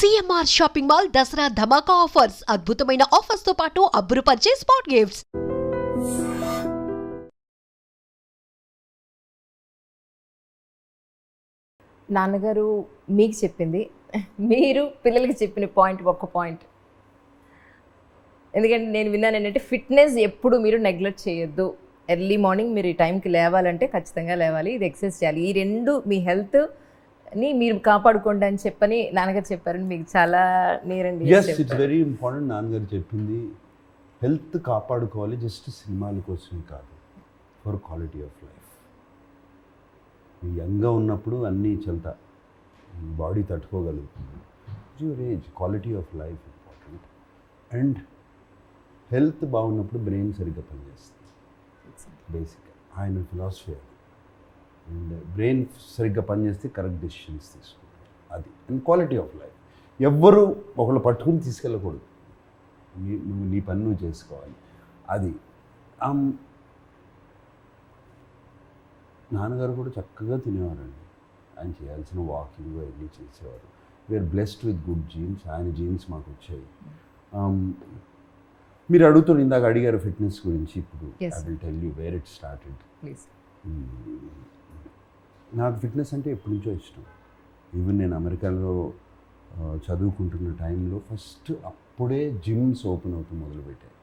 CMR shopping mall Dasara ధమాకా offers అద్భుతమైన offers తో పాటు అబ్బురుపరిచే స్పాట్ గిఫ్ట్స్. నాన్నగారు మీకు చెప్పింది, మీరు పిల్లలకి చెప్పిన ఒక్క పాయింట్. ఎందుకంటే నేను విన్నాను ఏంటంటే ఫిట్నెస్ ఎప్పుడు మీరు నెగ్లెక్ట్ చేయొద్దు. ఎర్లీ మార్నింగ్ మీరు ఈ టైంకి లేవాలంటే ఖచ్చితంగా లేవాలి, ఇది ఎక్సర్సైజ్ చేయాలి. ఈ రెండు మీ హెల్త్ని మీరు కాపాడుకోండి అని చెప్పని నాన్నగారు చెప్పారని మీకు చాలా నేరండి. It's very important. నాన్నగారు చెప్పింది హెల్త్ కాపాడుకోవాలి, జస్ట్ సినిమాల కోసమే కాదు, ఫర్ క్వాలిటీ ఆఫ్ లైఫ్. యంగ్గా ఉన్నప్పుడు అన్నీ చెల్తా, బాడీ తట్టుకోగలుగుతుంది. Your age, quality of life important. And health బాగున్నప్పుడు బ్రెయిన్ సరిగ్గా పనిచేస్తుంది. బేసిక్ ఆయన ఫిలాసఫీ అది. అండ్ బ్రెయిన్ సరిగ్గా పనిచేస్తే కరెక్ట్ డెసిషన్స్ తీసుకుంటారు, అది. And quality of life. ఎవ్వరూ ఒకళ్ళు పట్టుకుని తీసుకెళ్ళకూడదు, నువ్వు నీ పని నువ్వు చేసుకోవాలి, అది. నాన్నగారు కూడా చక్కగా తినేవారండి. ఆయన చేయాల్సిన వాకింగ్ అవన్నీ చేసేవారు. We're blessed with good genes. ఆయన జీన్స్ మాకు వచ్చాయి. మీరు అడుగుతున్న ఇందాక అడిగారు ఫిట్నెస్ గురించి. ఇప్పుడు I will tell you where it started. నాకు ఫిట్నెస్ అంటే ఎప్పటి నుంచో ఇష్టం. ఈవెన్ నేను అమెరికాలో చదువుకుంటున్న టైంలో ఫస్ట్ అప్పుడే జిమ్స్ ఓపెన్ అవుతూ మొదలుపెట్టాయి.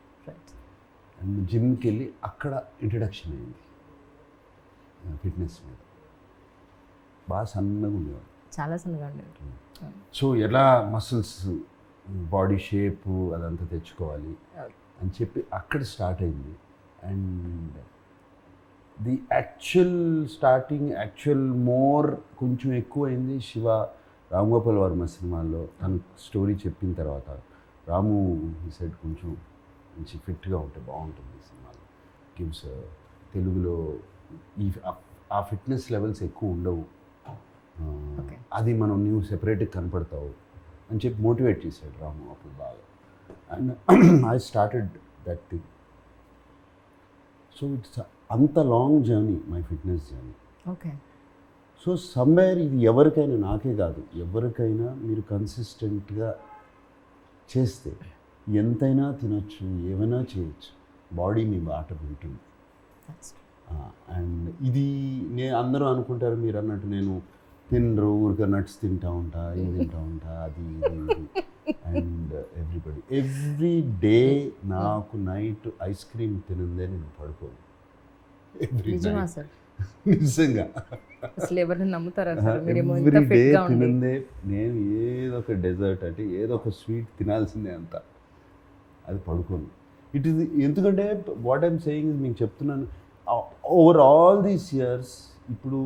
అండ్ జిమ్కి వెళ్ళి అక్కడ ఇంట్రడక్షన్ అయింది ఫిట్నెస్ మీద. బాగా సన్నగా ఉండేవాడు, చాలా సన్నగా ఉండేవాడు. సో ఎలా మసిల్స్, బాడీ షేపు అదంతా తెచ్చుకోవాలి అని చెప్పి అక్కడ స్టార్ట్ అయింది. అండ్ ది యాక్చువల్ మోర్ కొంచెం ఎక్కువ అయింది శివ రామ్గోపాల్ వర్మ సినిమాల్లో. తను స్టోరీ చెప్పిన తర్వాత రాము ఈ సైడ్ కొంచెం మంచి ఫిట్గా ఉంటే బాగుంటుంది ఈ సినిమాలో. గివ్స్ తెలుగులో ఆ ఫిట్నెస్ లెవెల్స్ ఎక్కువ ఉండవు, అది మనం నువ్వు సెపరేట్గా కనపడతావు అని చెప్పి మోటివేట్ చేశాడు రాము అప్పుడు బాగా. And I started that thing. So it's అంత long journey, my fitness journey. Okay. So somewhere ఇది ఎవరికైనా, నాకే కాదు ఎవరికైనా, మీరు కన్సిస్టెంట్గా చేస్తే ఎంతైనా తినొచ్చు, ఏమైనా చేయొచ్చు, బాడీ మీ బాట ఉంటుంది. అండ్ ఇది అందరూ అనుకుంటారు మీరు అన్నట్టు నేను తినరు, ఊరికే నట్స్ తింటూ ఉంటా, ఇది తింటూ ఉంటా, అది ఇది. అండ్ ఎవ్రీ డే నాకు నైట్ ఐస్ క్రీమ్ తినందే నేను పడుకోను. నిజంగా ఎవ్రీ డే తినందే. నేను ఏదో ఒక డెజర్ట్ అంటే ఏదో ఒక స్వీట్ తినాల్సిందే అంత, అది పడుకోను. ఇట్ ఈస్ ఎందుకంటే వాట్ ఐమ్ సేయింగ్ మీకు చెప్తున్నాను, ఓవర్ ఆల్ దీస్ ఇయర్స్ ఇప్పుడు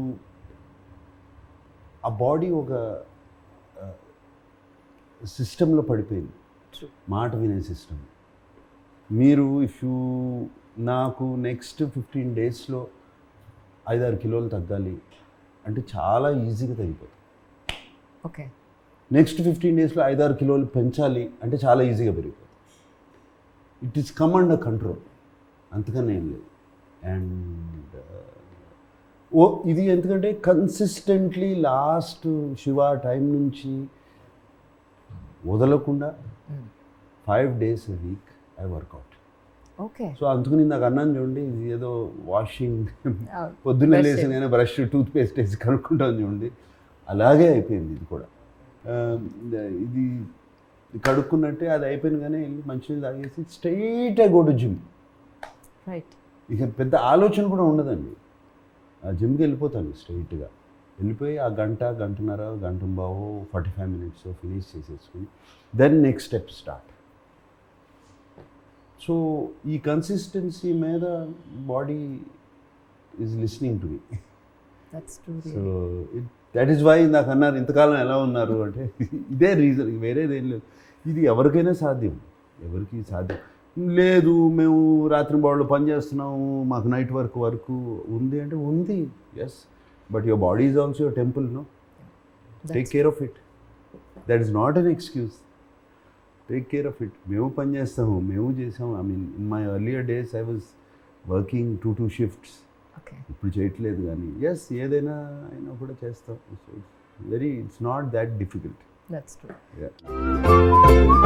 ఆ బాడీ ఒక సిస్టంలో పడిపోయింది, మాట వినే సిస్టమ్. మీరు నాకు నెక్స్ట్ 15 డేస్లో 5-6 కిలోలు తగ్గాలి అంటే చాలా ఈజీగా తగ్గిపోతుంది. ఓకే. నెక్స్ట్ 15 డేస్లో 5-6 కిలోలు పెంచాలి అంటే చాలా ఈజీగా పెరిగిపోతుంది. It is come under control, అంతకన్నా ఏం లేదు. అండ్ ఇది ఎందుకంటే కన్సిస్టెంట్లీ లాస్ట్ శివ టైం నుంచి వదలకుండా 5 days a week I work out. Okay. So అందుకని నాకు అన్నాను చూడండి, ఇది ఏదో వాషింగ్ పొద్దున్నే లేసి నేను బ్రష్ టూత్పేస్ట్ వేసి కనుక్కుంటాను చూడండి, అలాగే అయిపోయింది ఇది కూడా. ఇది కడుక్కున్నట్టే అది అయిపోయింది, కానీ వెళ్ళి మంచినీళ్ళు తాగేసి స్ట్రైట్గా గో టు జిమ్. రైట్. ఇక పెద్ద ఆలోచన కూడా ఉండదండి, ఆ జిమ్కి వెళ్ళిపోతాను స్ట్రైట్గా. వెళ్ళిపోయి ఆ గంటన్నర, గంటంబావో 45 minutes ఫినిష్ చేసేసుకుని then next step start. So ఈ కన్సిస్టెన్సీ మీద body is listening to me. So that is why నాకు అన్నారు ఇంతకాలం ఎలా ఉన్నారు అంటే ఇదే రీజన్, వేరేదేం లేదు. ఇది ఎవరికైనా సాధ్యం, ఎవరికి సాధ్యం లేదు. మేము రాత్రి బాడీలో పని చేస్తున్నాము, మాకు నైట్ వర్క్ ఉంది అంటే ఉంది, yes. But your body is also your temple, no? Take care of it. That is not an excuse. Take care of it. మేము పని చేస్తాము, మేము చేసాము. I mean in my earlier days I was working 2 shifts. ఇప్పుడు చేయట్లేదు, కానీ yes ఏదైనా అయినా కూడా చేస్తాం. It's not that difficult. That's true. Yeah.